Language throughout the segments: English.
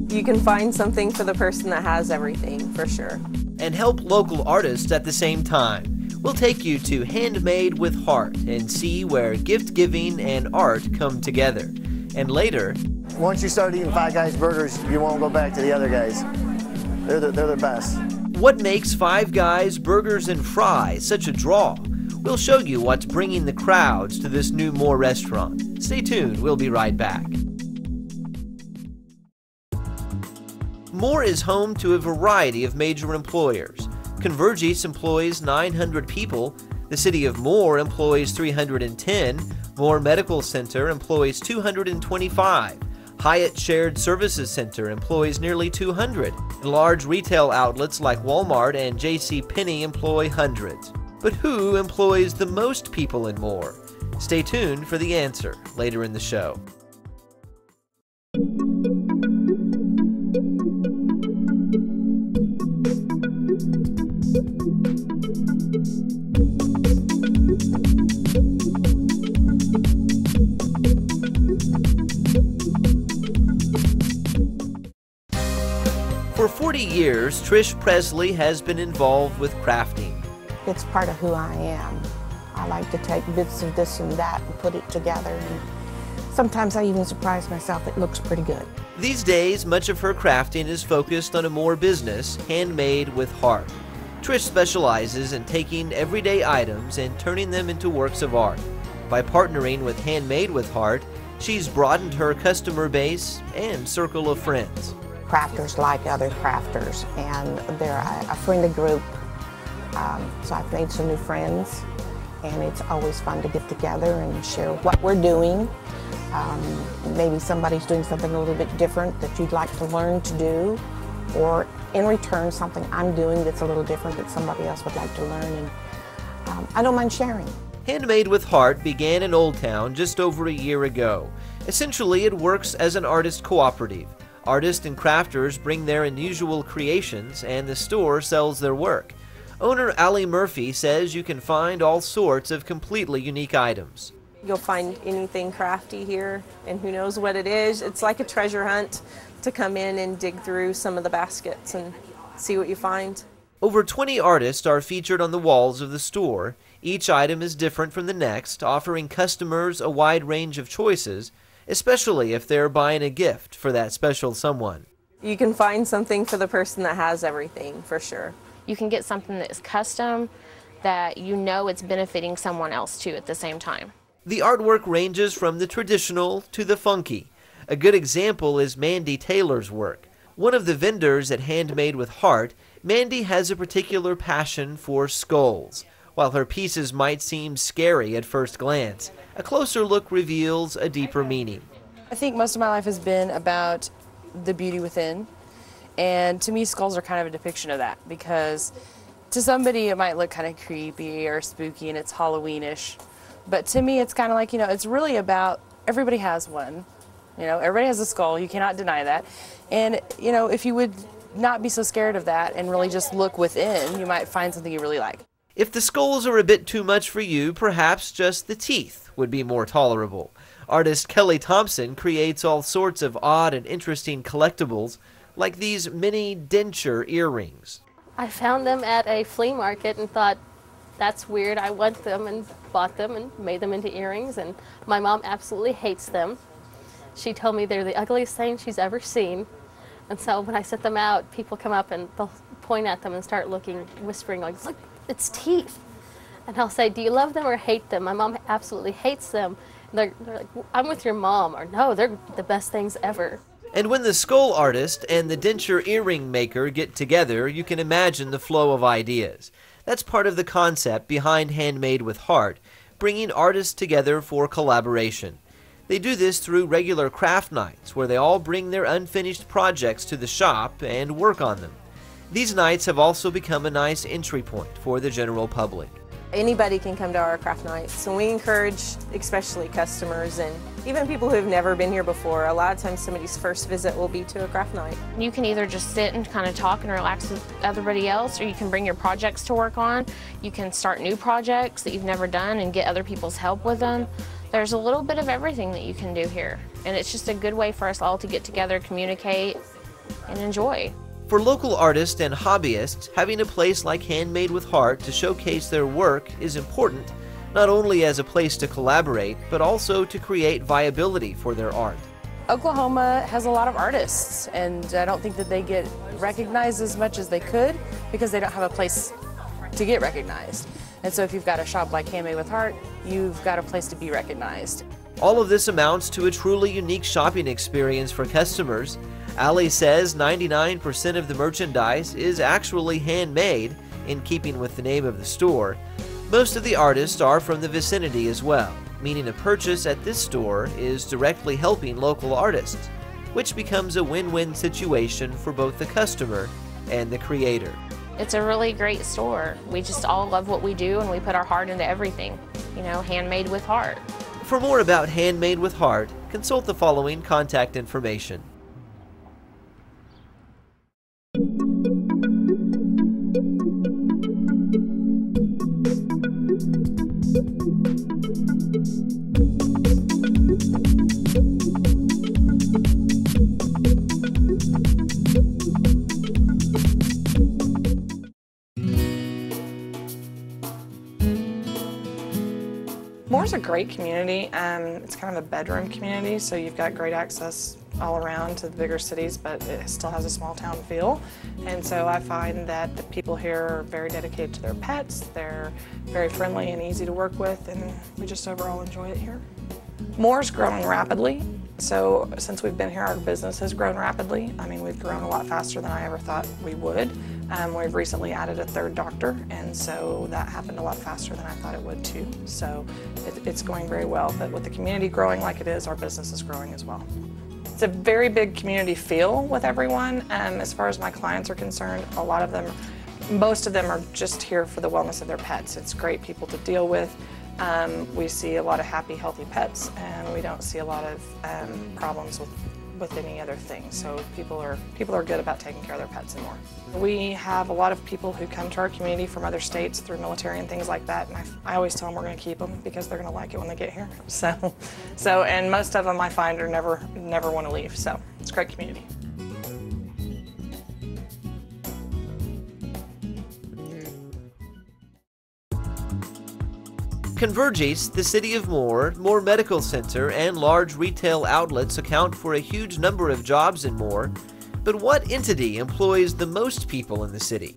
You can find something for the person that has everything, for sure. And help local artists at the same time. We'll take you to Handmade with Heart and see where gift giving and art come together. And later, once you start eating Five Guys burgers, you won't go back to the other guys. They're the best. What makes Five Guys Burgers and Fries such a draw? We'll show you what's bringing the crowds to this new Moore restaurant. Stay tuned, we'll be right back. Moore is home to a variety of major employers. Convergys employs 900 people, the city of Moore employs 310, Moore Medical Center employs 225, Hyatt Shared Services Center employs nearly 200, and large retail outlets like Walmart and JCPenney employ hundreds. But who employs the most people in Moore? Stay tuned for the answer later in the show. For 40 years, Trish Presley has been involved with crafting. It's part of who I am. I like to take bits of this and that and put it together. And sometimes I even surprise myself, it looks pretty good. These days, much of her crafting is focused on a Moore business, Handmade with Heart. Trish specializes in taking everyday items and turning them into works of art. By partnering with Handmade with Heart, she's broadened her customer base and circle of friends. Crafters like other crafters, and they're a friendly group. So I've made some new friends, and it's always fun to get together and share what we're doing. Maybe somebody's doing something a little bit different that you'd like to learn to do, or in return something I'm doing that's a little different that somebody else would like to learn, and I don't mind sharing. Handmade with Heart began in Old Town just over a year ago. Essentially, it works as an artist cooperative. Artists and crafters bring their unusual creations, and the store sells their work. Owner Allie Murphy says you can find all sorts of completely unique items. You'll find anything crafty here, and who knows what it is. It's like a treasure hunt to come in and dig through some of the baskets and see what you find. Over 20 artists are featured on the walls of the store. Each item is different from the next, offering customers a wide range of choices, especially if they're buying a gift for that special someone. You can find something for the person that has everything, for sure. You can get something that's custom that you know it's benefiting someone else too at the same time. The artwork ranges from the traditional to the funky. A good example is Mandy Taylor's work. One of the vendors at Handmade with Heart, Mandy has a particular passion for skulls. While her pieces might seem scary at first glance, a closer look reveals a deeper meaning. I think most of my life has been about the beauty within, and to me skulls are kind of a depiction of that, because to somebody it might look kind of creepy or spooky and it's Halloweenish, but to me it's kind of like, it's really about everybody has one. Everybody has a skull, you cannot deny that, and if you would not be so scared of that and really just look within, you might find something you really like. If the skulls are a bit too much for you, perhaps just the teeth would be more tolerable. Artist Kelly Thompson creates all sorts of odd and interesting collectibles, like these mini denture earrings. I found them at a flea market and thought, that's weird, I want them, and bought them and made them into earrings, and my mom absolutely hates them. She told me they're the ugliest thing she's ever seen, and so when I set them out, people come up and they'll point at them and start looking, whispering like, look, it's teeth. And I'll say, do you love them or hate them? My mom absolutely hates them. And they're like, I'm with your mom, or no, they're the best things ever. And when the skull artist and the denture earring maker get together, you can imagine the flow of ideas. That's part of the concept behind Handmade with Heart, bringing artists together for collaboration. They do this through regular craft nights, where they all bring their unfinished projects to the shop and work on them. These nights have also become a nice entry point for the general public. Anybody can come to our craft nights, so we encourage especially customers and even people who have never been here before. A lot of times somebody's first visit will be to a craft night. You can either just sit and kind of talk and relax with everybody else, or you can bring your projects to work on. You can start new projects that you've never done and get other people's help with them. There's a little bit of everything that you can do here, and it's just a good way for us all to get together, communicate, and enjoy. For local artists and hobbyists, having a place like Handmade with Heart to showcase their work is important, not only as a place to collaborate, but also to create viability for their art. Oklahoma has a lot of artists, and I don't think that they get recognized as much as they could because they don't have a place to get recognized. And so if you've got a shop like Handmade with Heart, you've got a place to be recognized. All of this amounts to a truly unique shopping experience for customers. Allie says 99% of the merchandise is actually handmade, in keeping with the name of the store. Most of the artists are from the vicinity as well, meaning a purchase at this store is directly helping local artists, which becomes a win-win situation for both the customer and the creator. It's a really great store. We just all love what we do, and we put our heart into everything. You know, Handmade with Heart. For more about Handmade with Heart, consult the following contact information. Moore's a great community. It's kind of a bedroom community, so you've got great access all around to the bigger cities, but it still has a small town feel. And so I find that the people here are very dedicated to their pets. They're very friendly and easy to work with, and we just overall enjoy it here. Moore's growing rapidly. So since we've been here, our business has grown rapidly. I mean, we've grown a lot faster than I ever thought we would. We've recently added a third doctor, and so that happened a lot faster than I thought it would too. So it's going very well, but with the community growing like it is, our business is growing as well. It's a very big community feel with everyone. As far as my clients are concerned, a lot of them, most of them are just here for the wellness of their pets. It's great people to deal with. We see a lot of happy, healthy pets, and we don't see a lot of problems with any other thing. So people are good about taking care of their pets and more. We have a lot of people who come to our community from other states through military and things like that, and I always tell them we're going to keep them because they're going to like it when they get here. So and most of them I find are never want to leave. So it's a great community. Convergys, the city of Moore Medical Center, and large retail outlets account for a huge number of jobs in Moore. But what entity employs the most people in the city?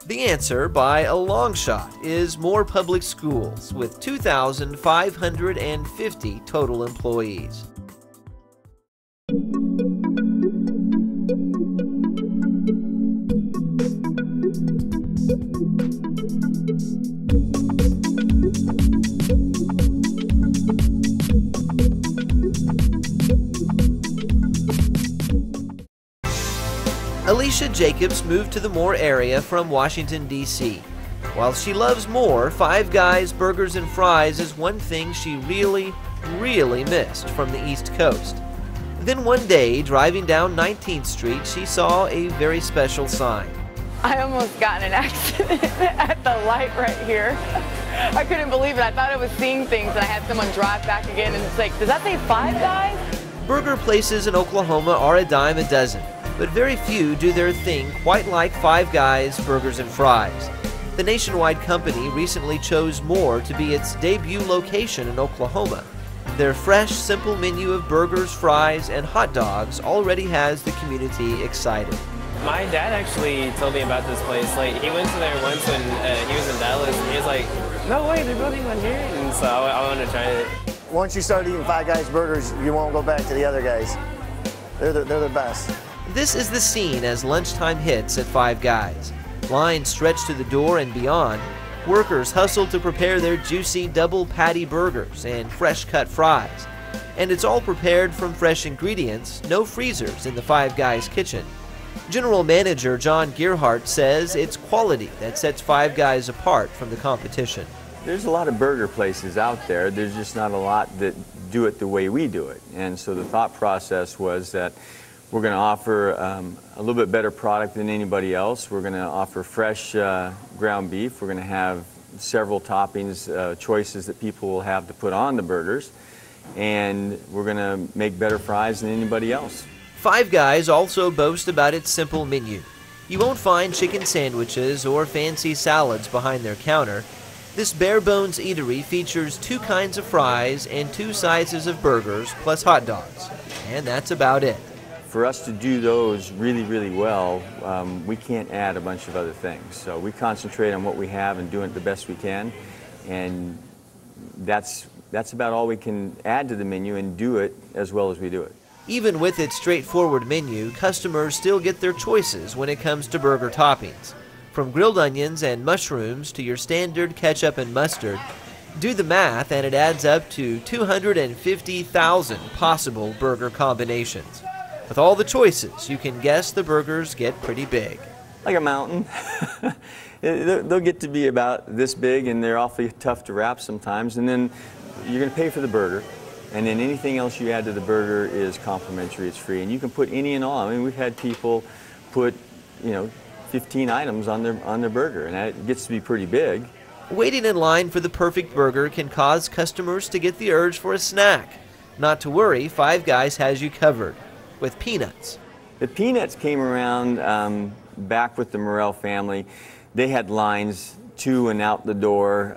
The answer, by a long shot, is Moore Public Schools, with 2,550 total employees. Alicia Jacobs moved to the Moore area from Washington, D.C. While she loves Moore, Five Guys Burgers and Fries is one thing she really missed from the East Coast. Then one day, driving down 19th Street, she saw a very special sign. I almost got in an accident at the light right here. I couldn't believe it. I thought I was seeing things, and I had someone drive back again, and it's like, does that say Five Guys? Burger places in Oklahoma are a dime a dozen, but very few do their thing quite like Five Guys Burgers and Fries. The nationwide company recently chose Moore to be its debut location in Oklahoma. Their fresh, simple menu of burgers, fries, and hot dogs already has the community excited. My dad actually told me about this place. Like, he went to there once when he was in Dallas, and he was like, no way, they're building one here. And so I wanted to try it. Once you start eating Five Guys burgers, you won't go back to the other guys. They're the best. This is the scene as lunchtime hits at Five Guys. Lines stretch to the door and beyond. Workers hustle to prepare their juicy double patty burgers and fresh cut fries. And it's all prepared from fresh ingredients, no freezers in the Five Guys kitchen. General Manager John Gearhart says it's quality that sets Five Guys apart from the competition. There's a lot of burger places out there. There's just not a lot that do it the way we do it. And so the thought process was that we're going to offer a little bit better product than anybody else. We're going to offer fresh ground beef. We're going to have several toppings, choices that people will have to put on the burgers. And we're going to make better fries than anybody else. Five Guys also boast about its simple menu. You won't find chicken sandwiches or fancy salads behind their counter. This bare-bones eatery features 2 kinds of fries and 2 sizes of burgers plus hot dogs. And that's about it. For us to do those really, really well, we can't add a bunch of other things. So we concentrate on what we have and doing it the best we can. And that's about all we can add to the menu and do it as well as we do it. Even with its straightforward menu, customers still get their choices when it comes to burger toppings. From grilled onions and mushrooms to your standard ketchup and mustard, do the math and it adds up to 250,000 possible burger combinations. With all the choices, you can guess the burgers get pretty big. Like a mountain. They'll get to be about this big and they're awfully tough to wrap sometimes. And then you're going to pay for the burger. And then anything else you add to the burger is complimentary, it's free. And you can put any and all. I mean, we've had people put, 15 items on their burger, and that gets to be pretty big. Waiting in line for the perfect burger can cause customers to get the urge for a snack. Not to worry, Five Guys has you covered with peanuts. The peanuts came around back with the Morrell family. They had lines to and out the door,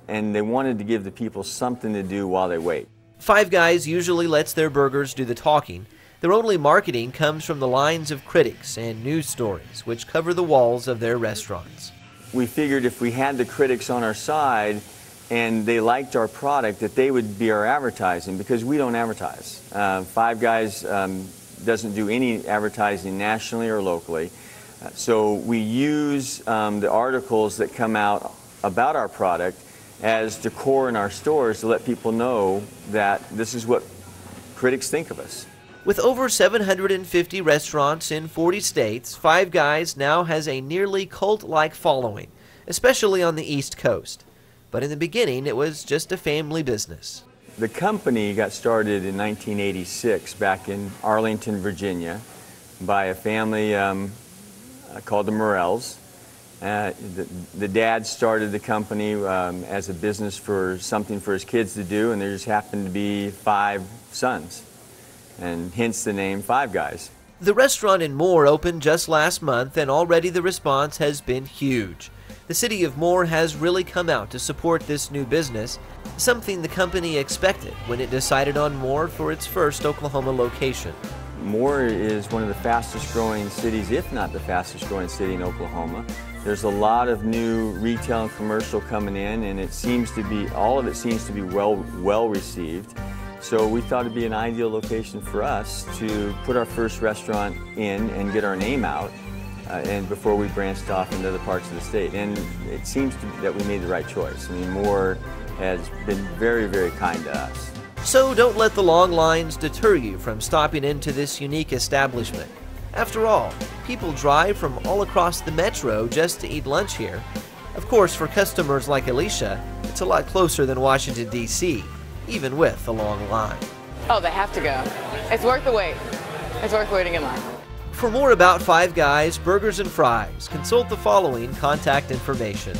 and they wanted to give the people something to do while they wait. Five Guys usually lets their burgers do the talking. Their only marketing comes from the lines of critics and news stories, which cover the walls of their restaurants. We figured if we had the critics on our side and they liked our product, that they would be our advertising, because we don't advertise. Five Guys doesn't do any advertising nationally or locally. So we use the articles that come out about our product as decor in our stores to let people know that this is what critics think of us. With over 750 restaurants in 40 states, Five Guys now has a nearly cult-like following, especially on the East Coast. But in the beginning, it was just a family business. The company got started in 1986 back in Arlington, Virginia, by a family called the Morrells. The dad started the company as a business for something for his kids to do, and there just happened to be 5 sons, and hence the name Five Guys. The restaurant in Moore opened just last month, and already the response has been huge. The city of Moore has really come out to support this new business, something the company expected when it decided on Moore for its first Oklahoma location. Moore is one of the fastest growing cities, if not the fastest growing city in Oklahoma. There's a lot of new retail and commercial coming in, and it seems to be, all of it seems to be well received. So we thought it'd be an ideal location for us to put our first restaurant in and get our name out, and before we branched off into other parts of the state. And it seems that we made the right choice. I mean, Moore has been very, very kind to us. So don't let the long lines deter you from stopping into this unique establishment. After all, people drive from all across the metro just to eat lunch here. Of course, for customers like Alicia, it's a lot closer than Washington, D.C., even with a long line. Oh, they have to go. It's worth the wait. It's worth waiting in line. For more about Five Guys, burgers and fries, consult the following contact information.